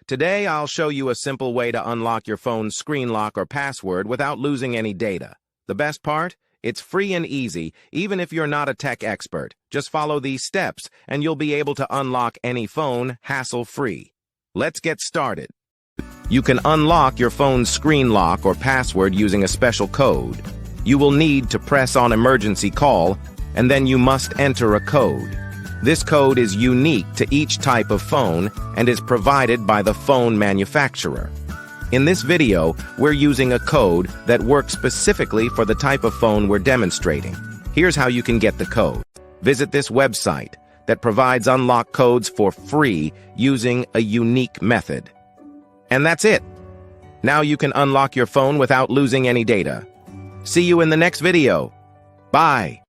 Today, I'll show you a simple way to unlock your phone's screen lock or password without losing any data. The best part? It's free and easy, even if you're not a tech expert. Just follow these steps, and you'll be able to unlock any phone hassle-free. Let's get started. You can unlock your phone's screen lock or password using a special code. You will need to press on emergency call, and then you must enter a code. This code is unique to each type of phone and is provided by the phone manufacturer. In this video, we're using a code that works specifically for the type of phone we're demonstrating. Here's how you can get the code. Visit this website that provides unlock codes for free using a unique method. And that's it. Now you can unlock your phone without losing any data. See you in the next video. Bye.